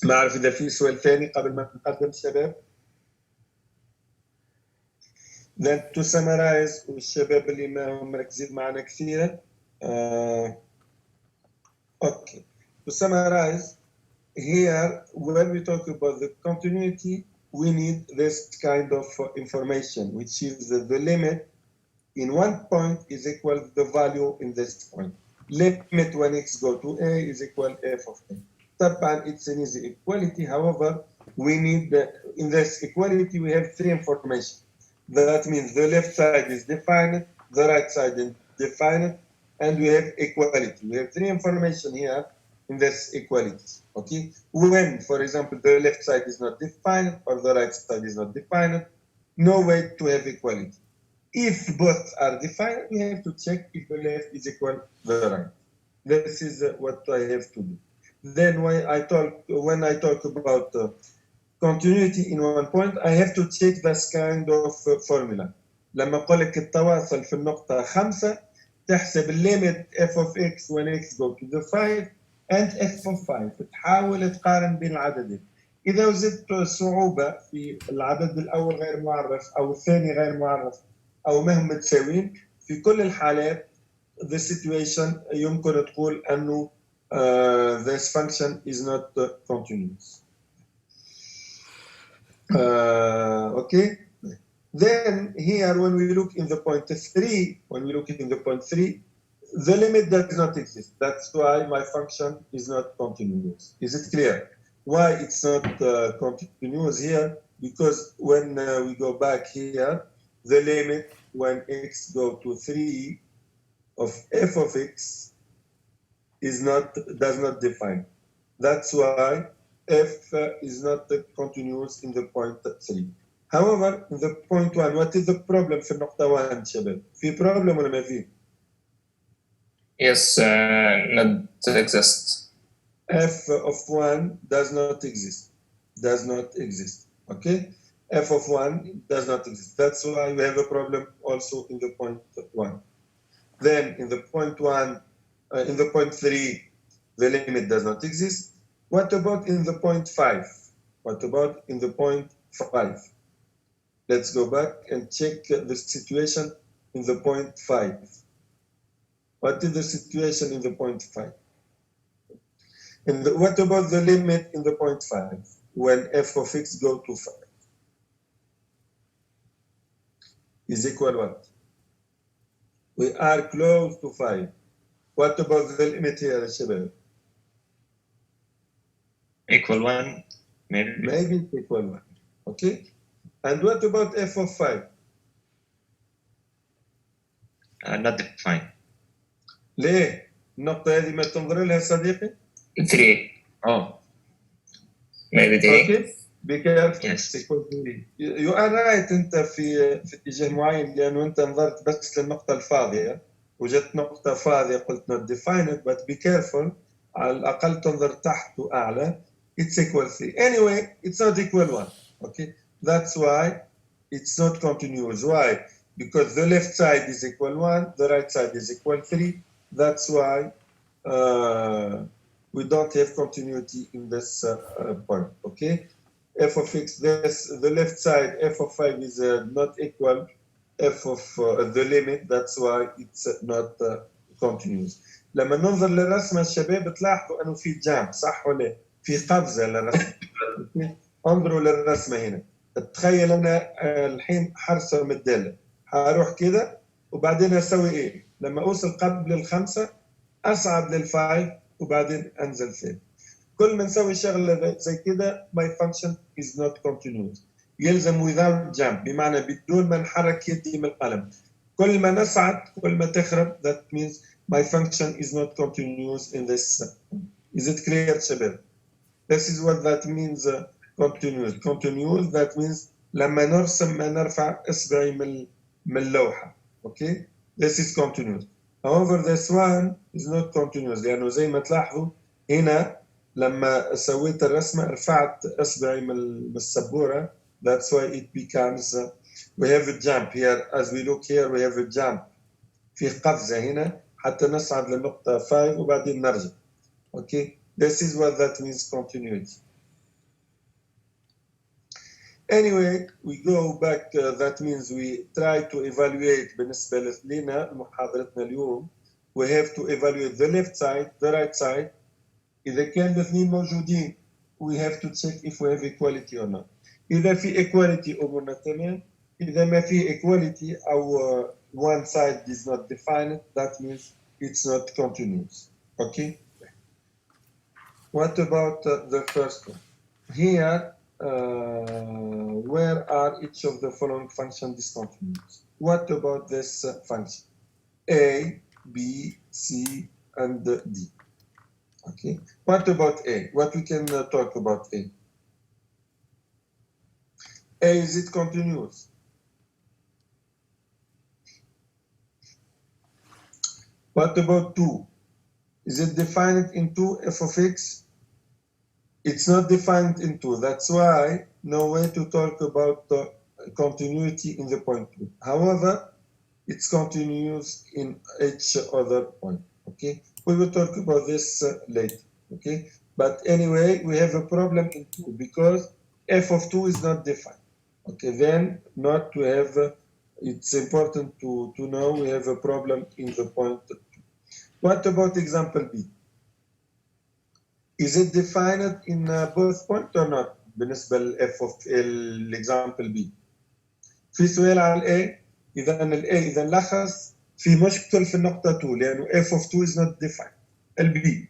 ما أعرف إذا في سؤال ثاني قبل ما نقدم شباب. Then to summarize والشباب اللي ما هم مركزين معنا كثيرا. Okay. To summarize, here when we talk about the continuity, we need this kind of information, which is the limit in one point is equal to the value in this point. Limit when x go to a is equal f of a. طبعا it's an easy equality. However, we need in this equality we have three information. That means the left side is defined, the right side is defined, and we have equality. We have three information here in this equality. Okay, when, for example, the left side is not defined or the right side is not defined, no way to have equality. If both are defined, we have to check if the left is equal to the right. This is what I have to do. Then when I talk about continuity in one point, I have to check this kind of formula. لما أقول لك التواصل في النقطة 5 تحسب الليمت f of x when x go to the 5 and f of 5. تحاول تقارن بين العددين. إذا وجدت صعوبة في العدد الأول غير معرف أو الثاني غير معرف أو ما هم متساويين، في كل الحالات the situation يمكن تقول أنه this function is not continuous. Okay. Then here when we look in the point 3, the limit does not exist. That's why my function is not continuous. Is it clear? Why it's not continuous here? Because when we go back here, the limit when x go to 3 of f of x does not define. That's why f is not continuous in the point 3. However, in the point 1, what is the problem في النقطة 1 شباب؟ في problem ولا ما في؟ Yes, not exist. F of 1 does not exist. Okay? F of 1 does not exist. That's why we have a problem also in the point 1. Then in the point 1, in the point 3, the limit does not exist. What about in the point 5? Let's go back and check the situation in the point 5. What is the situation in the point 5? What about the limit in the point 5 when f of x go to 5? Is equal what? We are close to 5. What about the limit here, Shabab? Equal 1, maybe. Maybe it's equal 1. Okay? And what about f of 5? Not defined. ليه؟ النقطة هذه ما تنظر لها صديقي؟ 3. Oh. Maybe 3. Okay. Be careful. Yes. You are right أنت في اتجاه معين لأنه أنت نظرت بس للنقطة الفاضية وجدت نقطة فاضية قلت not defined but be careful على الأقل تنظر تحت وأعلى it's equal 3. Anyway, it's not equal 1. Okay. That's why it's not continuous. Why? Because the left side is equal 1, the right side is equal 3. That's why we don't have continuity in this point. Okay, f of x, the left side f of 5 is not equal f of the limit. That's why it's not continuous. لما ننظر للرسمة الشباب تلاحظوا أنه في جامب صح ولا في قفزة للرسمة. انظروا للرسمة هنا. تخيل أنا الحين حرسم الدالة. هروح كده وبعدين أسوي إيه؟ لما أوصل قبل ال5 أصعد لل5 وبعدين أنزل فين. كل ما نسوي شغلة زي كده my function is not continuous. يلزم without jump بمعنى بدون ما نحرك يدي من القلم. كل ما نصعد كل ما تخرب. That means my function is not continuous in this. Is it clear شباب? This is what that means continuous. Continuous that means لما نرسم ما نرفع إصبعي من اللوحة. Okay? This is continuous. However, this one is not continuous لأنه زي ما تلاحظوا هنا لما سويت الرسمة رفعت إصبعي من السبورة. That's why it becomes we have a jump here. As we look here, we have a jump. في قفزة هنا حتى نصعد للنقطة 5 وبعدين نرجع. Okay? This is what that means continuity. Anyway, we go back, that means we try to evaluate بالنسبة لنا محاضرتنا اليوم, we have to evaluate the left side, the right side. إذا كان الاثنين موجودين, we have to check if we have equality or not. إذا في equality أمورنا تمام. إذا ما في equality أو one side is not defined, that means it's not continuous. Okay? What about the first one? Here, where are each of the following functions discontinuous? What about this function? A, B, C, and D. Okay. What about A? What we can talk about A? A, is it continuous? What about 2? Is it defined into f of x? It's not defined into. That's why no way to talk about the continuity in the point 2. However, it's continuous in each other point. Okay, we will talk about this later. Okay, but anyway, we have a problem in 2 because f of 2 is not defined. Okay, then not to have. It's important to know we have a problem in the point 2. What about example B? Is it defined in both points or not? بالنسبة ل f of example B. في سؤال على A. إذا ال A إذا لخص في مشكل في النقطة 2 لأنه f of 2 is not defined. ال B.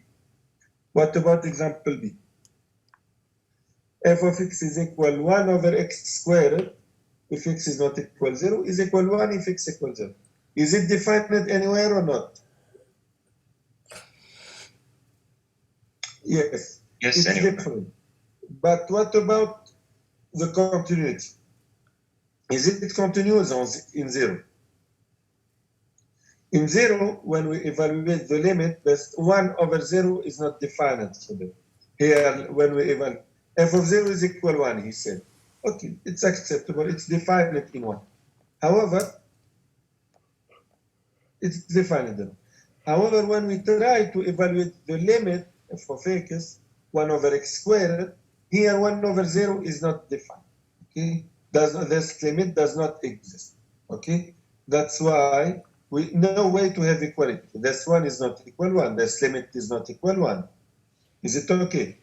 What about example B? f of x is equal 1 over x squared if x is not equal 0 is equal 1 if x equal 0. Is it defined anywhere or not? Yes. Yes, it's anyway. different. But what about the continuity? Is it continuous in 0? In 0, when we evaluate the limit, this 1 over 0 is not defined. Here, when we evaluate, f of 0 is equal 1, he said. Okay, it's acceptable. It's defined in 1. However, it's defined. However, when we try to evaluate the limit f of x, 1 over x squared, here 1 over 0 is not defined. Okay, this limit does not exist. Okay, that's why we no way to have equality. This one is not equal 1. This limit is not equal 1. Is it okay?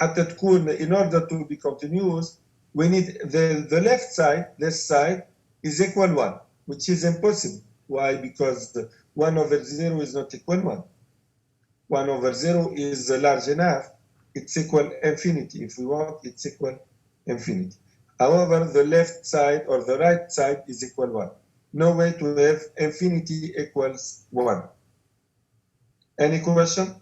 حتى تكون, in order to be continuous, we need the left side, this side, is equal 1, which is impossible. Why? Because 1 over 0 is not equal 1. 1 over 0 is large enough. It's equal infinity. If we want, it's equal infinity. However, the left side or the right side is equal 1. No way to have infinity equals 1. Any question?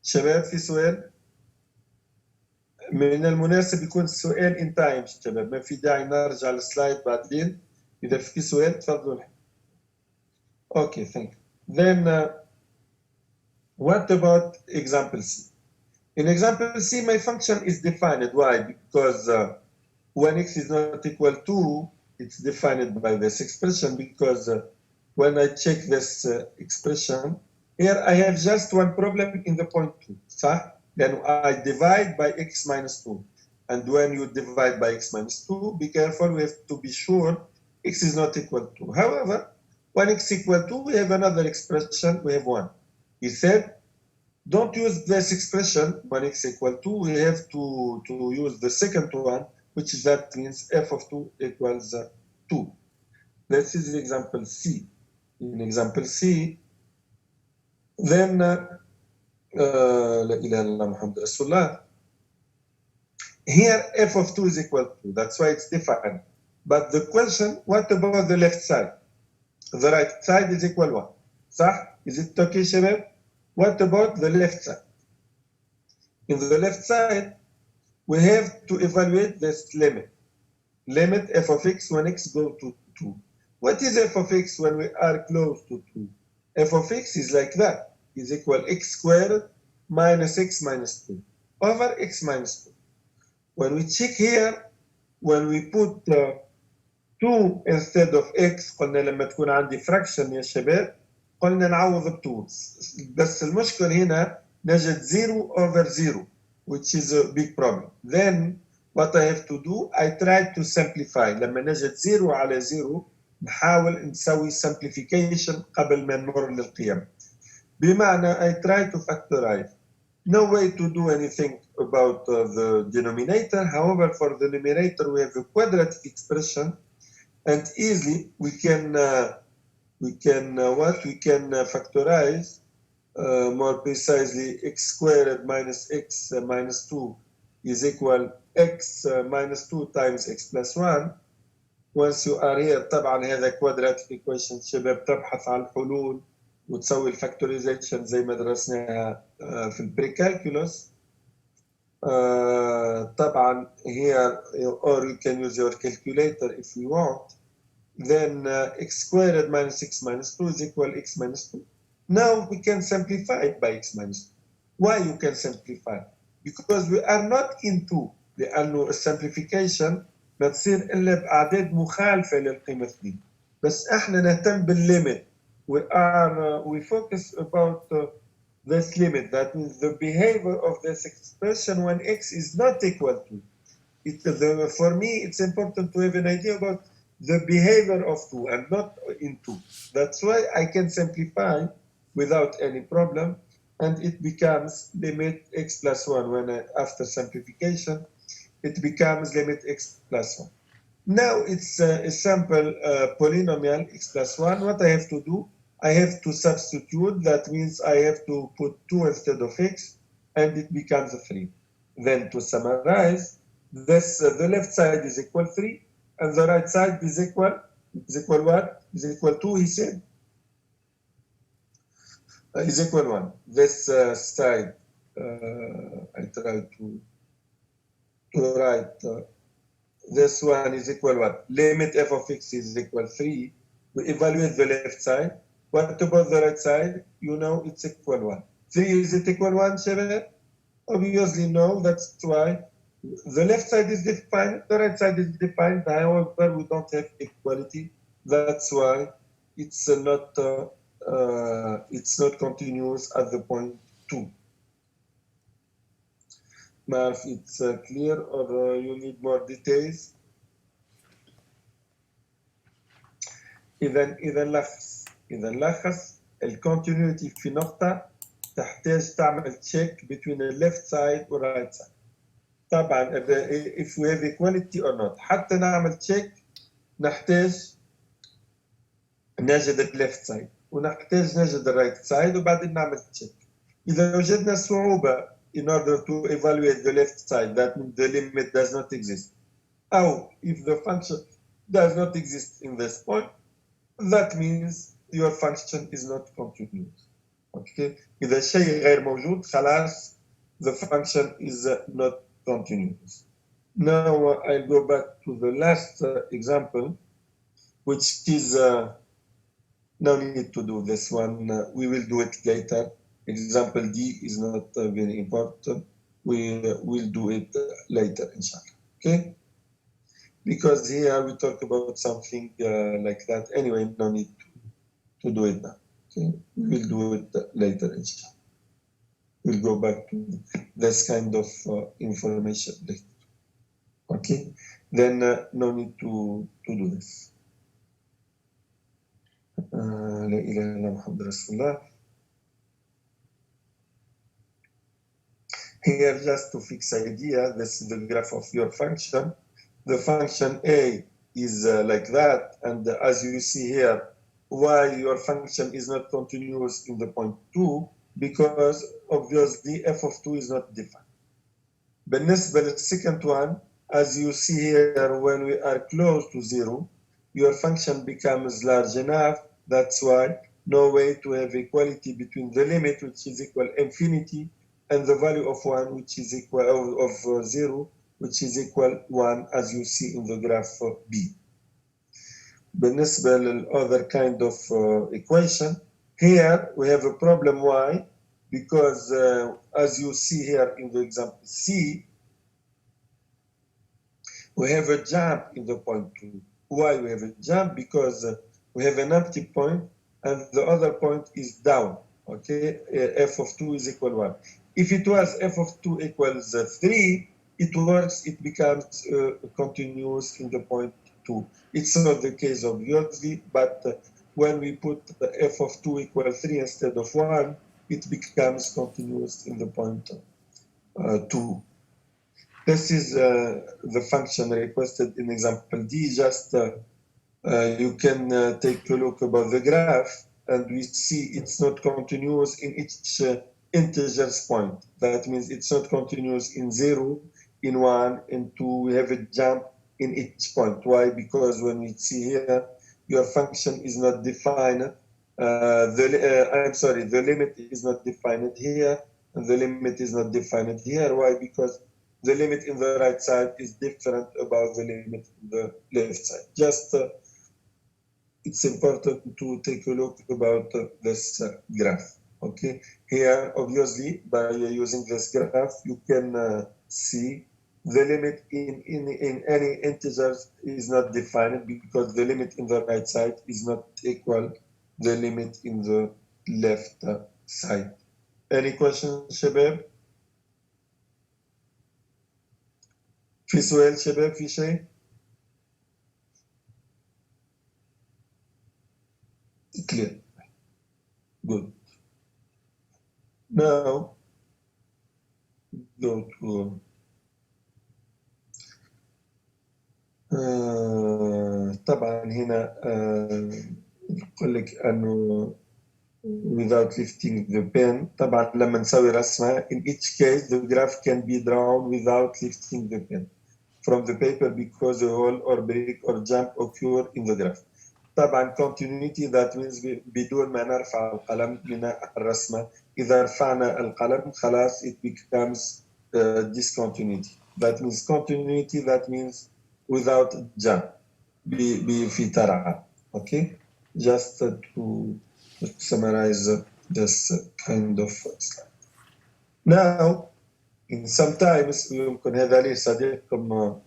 شباب في سؤال؟ من المناسب يكون السؤال in time شباب، ما في داعي نرجع للسلايد بعدين. إذا في سؤال تفضلوا. Okay, thank you. Then, what about example C? In example C, my function is defined. Why? Because when x is not equal to, it's defined by this expression. Because when I check this expression, here I have just one problem in the point 2. صح? Then I divide by x minus 2. And when you divide by x minus 2, be careful, we have to be sure x is not equal to. However, when x equal to, we have another expression, we have 1. He said, don't use this expression when x equal to, we have to use the second one, which is that means f of 2 equals 2. This is example C. In example C, then, here f of 2 is equal to, that's why it's defined. But the question, what about the left side? The right side is equal 1. صح? Is it okay, شباب? What about the left side? In the left side, we have to evaluate this limit. Limit f of x when x goes to 2. What is f of x when we are close to 2? F of x is like that. Is equal x squared minus x minus 2 over x minus 2. When we check here, when we put 2 instead of x, قلنا لما تكون عندي fraction يا شباب قلنا نعوض ب 2. بس المشكل هنا نجد 0 over 0. which is a big problem. Then what I have to do, I try to simplify. لما نجد 0 على 0 نحاول نسوي simplification قبل ما نمر للقيم. بمعنى I try to factorize. No way to do anything about the denominator. However, for the numerator, we have a quadratic expression, and easily we can factorize more precisely x squared minus x minus 2 is equal x minus 2 times x plus 1. Once you are here, طبعا هذا quadratic equation شباب تبحث عن الحلول وتسوي الفاكتورايزيشن زي ما درسناها في البريكالكولوس. طبعا here or you can use your calculator if you want. Then x squared minus x minus 2 is equal x minus 2. Now we can simplify it by x minus 2. Why you can simplify? Because we are not into لأنه الsimplification ما تصير إلا بأعداد مخالفة للقيمة 2. بس إحنا نهتم بالlimit. We focus about this limit. That means the behavior of this expression when x is not equal to. For me, it's important to have an idea about the behavior of 2 and not in 2. That's why I can simplify without any problem, and it becomes limit x plus 1. When after simplification, it becomes limit x plus 1. Now it's a simple polynomial x plus 1. What I have to do, I have to substitute. That means I have to put 2 instead of x, and it becomes 3. Then to summarize, this the left side is equal 3, and the right side is equal what? Is equal 2, he said. Is equal 1. This side, I try to write. This one is equal what? Limit f of x is equal 3. We evaluate the left side. What about the right side? You know it's equal 1. 3 is it equal 1, Shabab? Obviously no, that's why the left side is defined, the right side is defined. However, we don't have equality. That's why it's not continuous at the point 2. Now, if it's clear or you need more details. إذا نلخص الكونتينيوتي في نقطة تحتاج تعمل check between the left side or right side. طبعا if we have equality or not. حتى نعمل check نحتاج نجد left side ونحتاج نجد right side وبعدين نعمل check. إذا وجدنا صعوبة in order to evaluate the left side, that means the limit does not exist. Or if the function does not exist in this point, that means your function is not continuous. Okay? إذا شيء غير موجود خلاص the function is not continuous. Now I'll go back to the last example, which is no need to do this one. We will do it later. Example D is not very important. We will do it later, inshallah. Okay? Because here we talk about something like that. Anyway, no need to do it now. Okay? We will do it later, inshallah. We'll go back to this kind of information later. Okay? Then no need to do this. La ilaha illallah Muhammad Rasulullah. Here, just to fix idea, this is the graph of your function. The function A is like that, and as you see here, why your function is not continuous in the point 2, because obviously f of 2 is not defined. بالنسبة to the second one, as you see here, when we are close to 0, your function becomes large enough. That's why no way to have equality between the limit, which is equal infinity, and the value of 1, which is equal of 0, which is equal 1, as you see in the graph B. بالنسبة للother kind of equation, here we have a problem. Why? Because as you see here in the example C, we have a jump in the point 2. Why we have a jump? Because we have an empty point and the other point is down. Okay, f of 2 is equal 1. If it was f of 2 equals 3, it works, it becomes continuous in the point 2. It's not the case obviously, but when we put f of 2 equals 3 instead of 1, it becomes continuous in the point 2. This is the function requested in example D. Just you can take a look about the graph, and we see it's not continuous in each integers point. That means it's not continuous in 0, in 1, in 2. We have a jump in each point. Why? Because when we see here, your function is not defined. I'm sorry, the limit is not defined here, and the limit is not defined here. Why? Because the limit in the right side is different about the limit in the left side. Just it's important to take a look about this graph. Okay, here obviously by using this graph you can see the limit in any integers is not defined because the limit in the right side is not equal the limit in the left side. Any questions شباب؟ في سؤال شباب في شيء؟ Clear. Good. Now go to طبعا هنا يقول لك انه without lifting the pen. طبعا لما نسوي رسمة in each case the graph can be drawn without lifting the pen from the paper because a hole or break or jump occur in the graph. طبعا continuity that means بدون ما نرفع القلم من الرسمة. إذا رفعنا القلم خلاص it becomes discontinuity. That means continuity, that means without jump. في ترعة. Okay, just to summarize this kind of slide. Now, in sometimes يمكن هذا لي صديقكم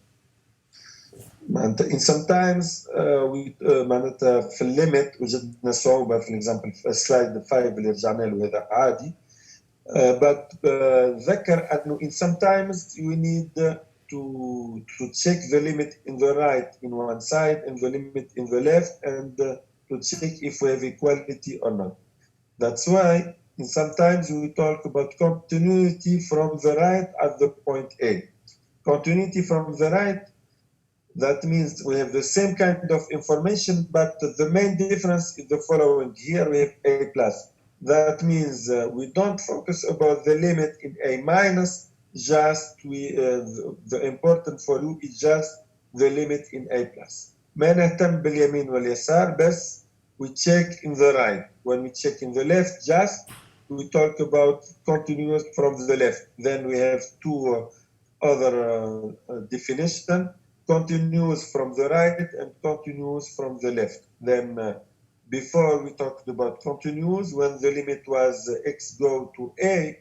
in sometimes we معناتها في الليمت وجدنا صعوبة في example في slide 5 اللي رجعنا له هذا عادي. But ذكر أنه in sometimes we need to check the limit in the right in one side and the limit in the left and to check if we have equality or not. That's why in sometimes we talk about continuity from the right at the point A. Continuity from the right, that means we have the same kind of information, but the main difference is the following. Here we have A plus. That means we don't focus about the limit in A minus, just the important for you is just the limit in A plus. ما نهتم باليمين واليسار بس we check in the right. When we check in the left, just we talk about continuous from the left. Then we have two other definition, continuous from the right and continuous from the left. Then before we talked about continuous when the limit was x go to A.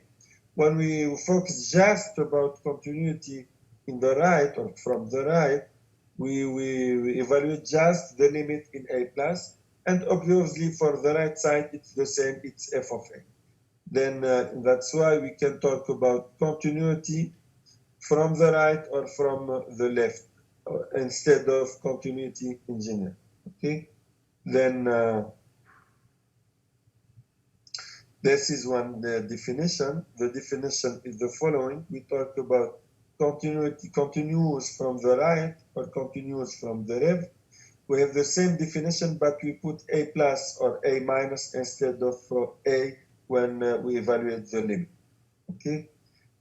When we focus just about continuity in the right or from the right, we evaluate just the limit in A plus. And obviously for the right side, it's the same, it's f of A. Then that's why we can talk about continuity from the right or from the left instead of continuity in general, okay? Then this is one definition. The definition is the following. We talk about continuity, continuous from the right or continuous from the left. We have the same definition, but we put A plus or A minus instead of A when we evaluate the limit, okay?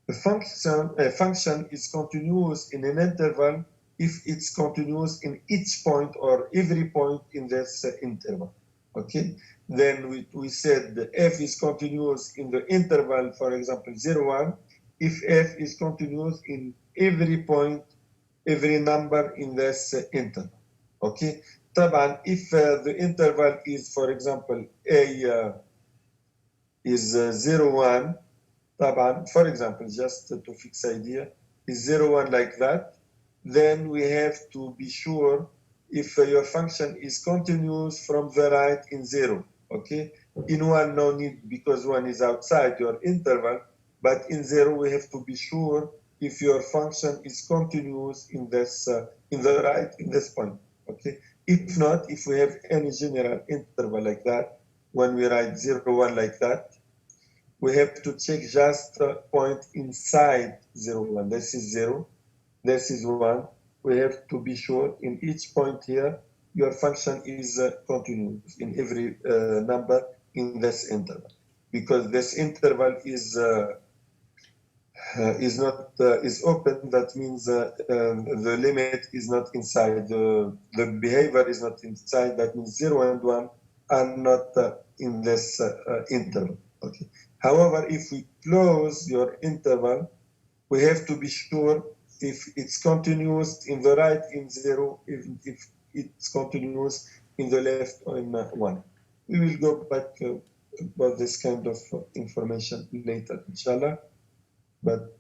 A function is continuous in an interval if it's continuous in each point or every point in this interval, okay? Then we said that f is continuous in the interval, for example, 0, 1, if f is continuous in every point, every number in this interval, okay? طبعا if the interval is, for example, a is 0, 1, طبعا, for example, just to fix idea, is 0, 1 like that, then we have to be sure if your function is continuous from the right in 0, okay? In 1, no need because 1 is outside your interval, but in 0, we have to be sure if your function is continuous in this in the right in this point. Okay. If not, if we have any general interval like that, when we write 0, 1 like that, we have to check just a point inside 0, 1. This is 0, this is 1. We have to be sure in each point here, your function is continuous in every number in this interval. Because this interval is not is open, that means the limit is not inside, the behavior is not inside, that means 0 and 1 are not in this interval. Okay. However, if we close your interval, we have to be sure if it's continuous in the right in 0, if it's continuous in the left or in 1. We will go back about this kind of information later, inshallah. But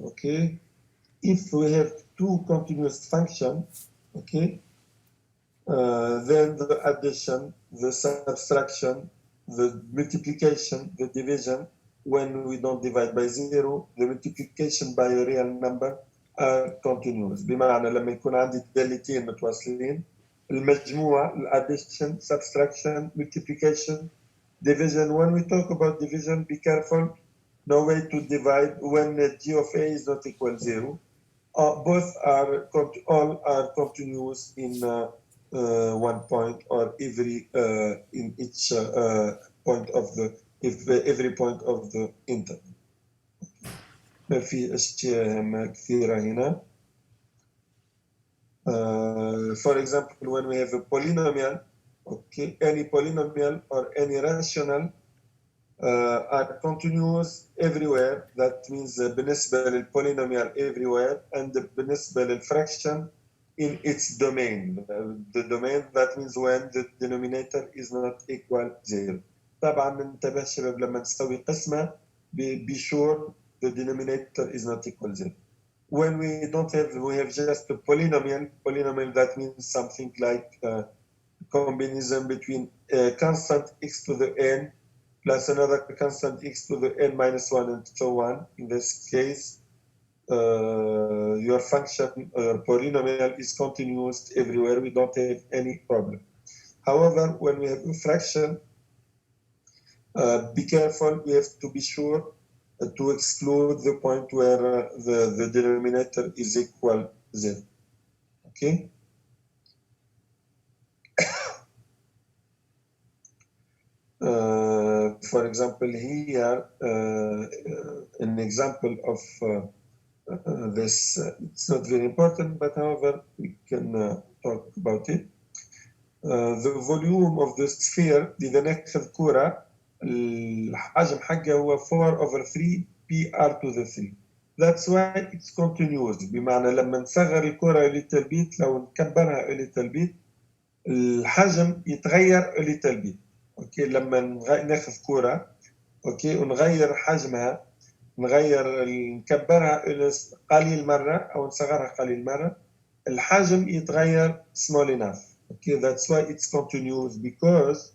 okay, if we have two continuous functions, okay, then the addition, the subtraction, the multiplication, the division, when we don't divide by 0, the multiplication by a real number are continuous. بمعنى لما يكون عندي دالتين متواصلين، المجموع, addition, subtraction, multiplication, division. When we talk about division, be careful, no way to divide when g of a is not equal 0. Both are, all are continuous in 1 point or every in each point of the, if every point of the interval. ما في أشياء كثيرة هنا. For example, when we have a polynomial, okay, any polynomial or any rational are continuous everywhere. That means بالنسبة للpolynomial everywhere, and بالنسبة للfraction in its domain. The domain, that means when the denominator is not equal 0. طبعا ننتبه شباب لما نسوي قسمة be sure the denominator is not equal 0. When we don't have, we have just a polynomial. Polynomial, that means something like combination between a constant x to the n plus another constant x to the n minus 1 and so on. In this case, your function or polynomial is continuous everywhere. We don't have any problem. However, when we have a fraction, be careful. We have to be sure to exclude the point where the denominator is equal 0. Okay. For example, here an example of this. It's not very important, but however we can talk about it. The volume of the sphere, إذا ناخذ كرة الحجم حقها هو 4/3 PR to the 3. That's why it's continuous. بمعنى لما نصغر الكرة a little bit، لو نكبرها a little bit، الحجم يتغير a little bit. اوكي، لما ناخذ كرة اوكي ونغير حجمها، نكبرها قليل مرة او نصغرها قليل مرة، الحجم يتغير small enough. Okay, that's why it's continuous, because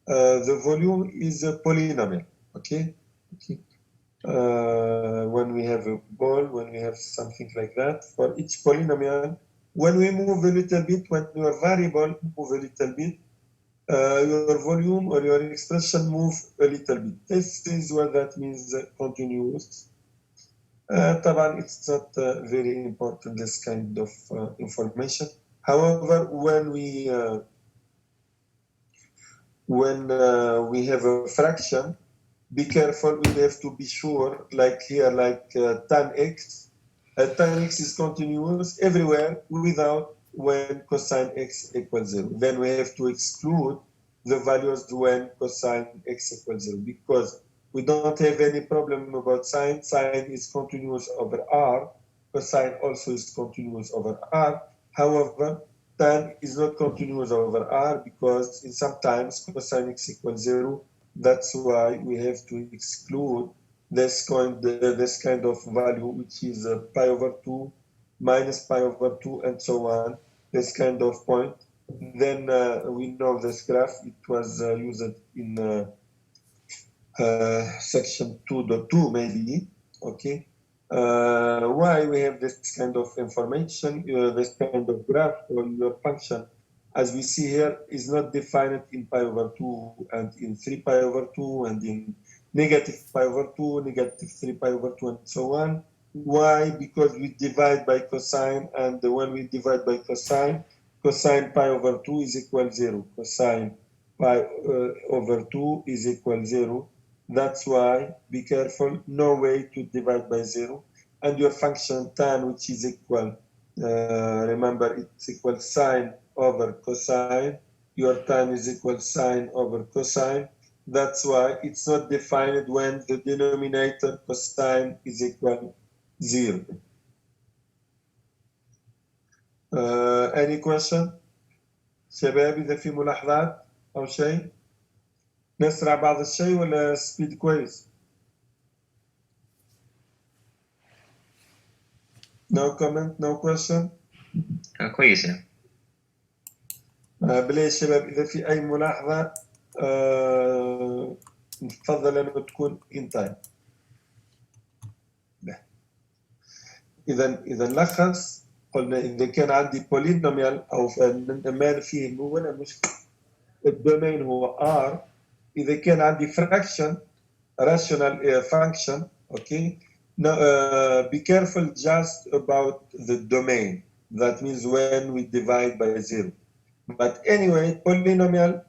the volume is a polynomial. Okay. When we have a ball, when we have something like that, for each polynomial, when we move a little bit, when your variable move a little bit, your volume or your expression move a little bit. This is what that means, continuous. طبعا it's not very important, this kind of information. However, when we have a fraction, be careful. We have to be sure, like here, like tan x. Tan x is continuous everywhere without when cosine x equals 0. Then we have to exclude the values when cosine x equals 0, because we don't have any problem about sine. Sine is continuous over r. Cosine also is continuous over r. However, tan is not continuous over r, because in sometimes cosine x equals 0. That's why we have to exclude this kind of value, which is pi over 2 minus pi over 2, and so on, this kind of point. Then we know this graph, it was used in section 2.2 maybe, okay? Why we have this kind of information, this kind of graph or your function, as we see here, is not defined in pi over 2 and in 3 pi over 2 and in negative pi over 2, negative 3 pi over 2, and so on. Why? Because we divide by cosine, and when we divide by cosine, cosine pi over 2 is equal 0. Cosine pi over 2 is equal 0. That's why, be careful, no way to divide by 0. And your function tan, which is equal, remember it's equal sine over cosine. Your tan is equal sine over cosine. That's why it's not defined when the denominator cosine is equal 0. Any question؟ شباب إذا في ملاحظات أو شيء؟ نسرع بعض الشيء ولا سبيد كويس؟ No comment, no question. كويسة. بلي شباب إذا في أي ملاحظة نفضل أنه تكون in time. إذا نلخص قلنا إذا كان عندي polynomial أو ما فيه ولا مشكلة الدومين هو R. إذا كان عندي fraction rational function, okay. Now, be careful just about the domain. That means when we divide by 0. But anyway, polynomial,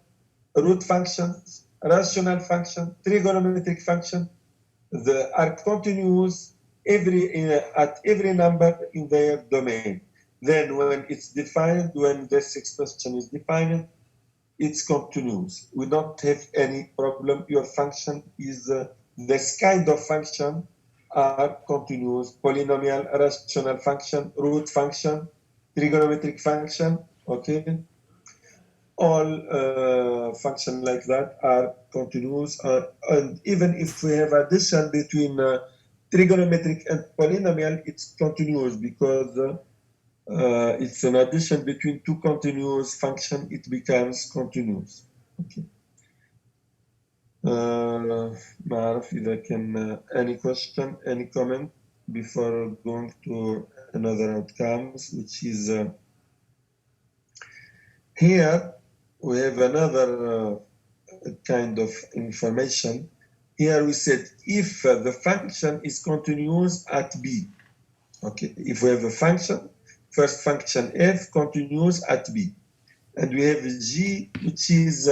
root functions, rational function, trigonometric function, they are continuous at every number in their domain. Then when it's defined, when this expression is defined, it's continuous. We don't have any problem. Your function is this kind of function are continuous, polynomial, rational function, root function, trigonometric function, okay? All functions like that are continuous, and even if we have addition between trigonometric and polynomial, it's continuous because it's an addition between two continuous functions, it becomes continuous. Okay. ما أعرف إذا كان any question, any comment before going to another outcomes, which is here we have another kind of information. Here we said if the function is continuous at B. Okay, if we have a function, first function f continues at B, and we have g, which is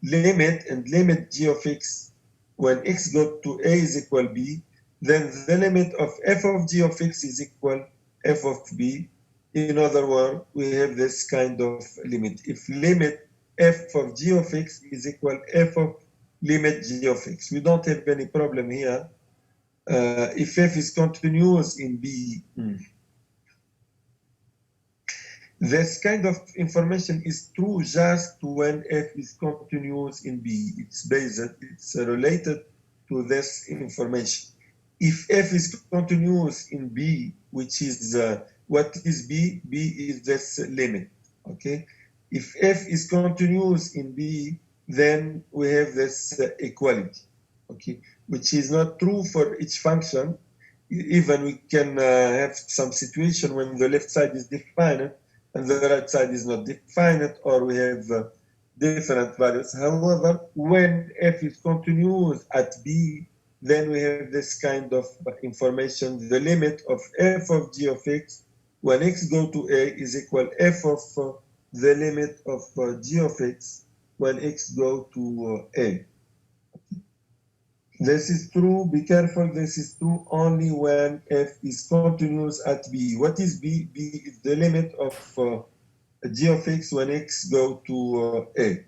limit and limit g of x when x goes to a is equal b, then the limit of f of g of x is equal f of b. In other words, we have this kind of limit. If limit f of g of x is equal f of limit g of x, we don't have any problem here. If f is continuous in B, this kind of information is true just when f is continuous in B. It's related to this information. If f is continuous in B, which is, what is B? B is this limit, okay? If f is continuous in B, then we have this equality, okay? Which is not true for each function. Even we can have some situation when the left side is defined and the right side is not defined, or we have different values. However, when f is continuous at B, then we have this kind of information. The limit of f of g of x when x go to A is equal f of the limit of g of x when x go to A. This is true, be careful, this is true only when f is continuous at B. What is B? B is the limit of g of x when x go to A.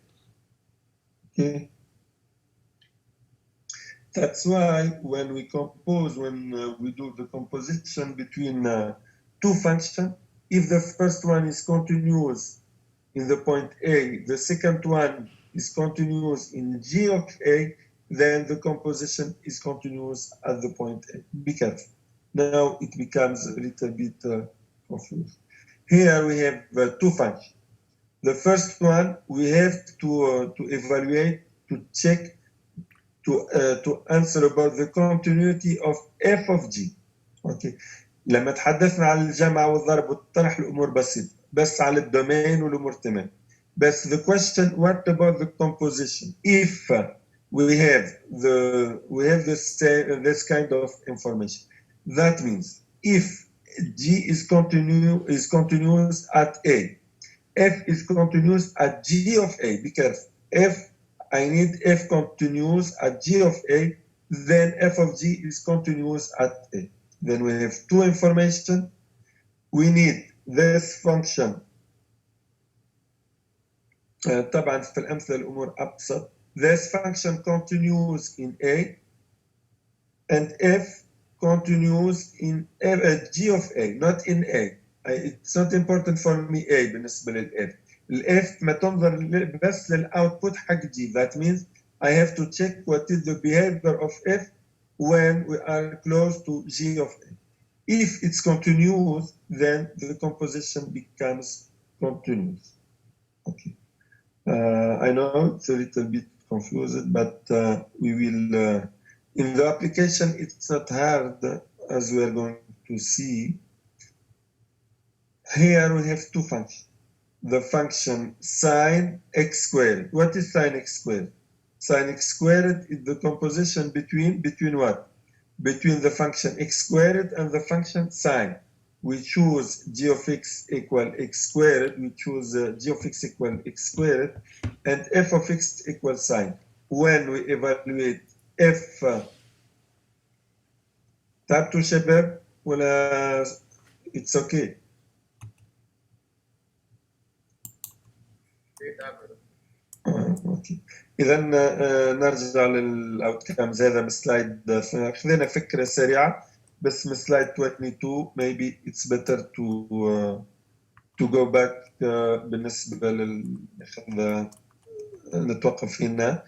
Okay. That's why when we compose, when we do the composition between two functions, if the first one is continuous in the point A, the second one is continuous in g of A, then the composition is continuous at the point A. Be careful. Now it becomes a little bit confused. Here we have two functions. The first one we have to evaluate, to check, to answer about the continuity of f of g. Okay. لما تحدثنا عن الجمع والضرب والطرح الامور بسيطه، بس على الدومين والامور تمام. بس the question, what about the composition? If we have this kind of information, that means if g is continuous at a, f is continuous at g of a, be careful. I need f continuous at g of a, then f of g is continuous at a. Then we have two information. We need this function. طبعا في الأمثلة الأمور أبسط. This function continues in a, and f continues in g of a, not in a. It's not important for me a بالنسبة للf. الf ما تنظر بس للأوتبوت حق g. That means I have to check what is the behavior of f when we are close to g of a. If it's continuous, then the composition becomes continuous. Okay. I know it's a little bit confused, but we will, in the application, it's not hard, as we are going to see. Here we have two functions. The function sine x squared. What is sine x squared? Sine x squared is the composition between what? Between the function x squared and the function sine. We choose g of x equal x squared, we choose g of x equal x squared, and f of x equal sine. When we evaluate f, تعبتوا شباب ولا it's okay? اوكي. اذا نرجع للاوتكمز. هذا من سلايد، خذينا فكره سريعه بس من سلايد 22. maybe it's better to go back بالنسبه نتوقف هنا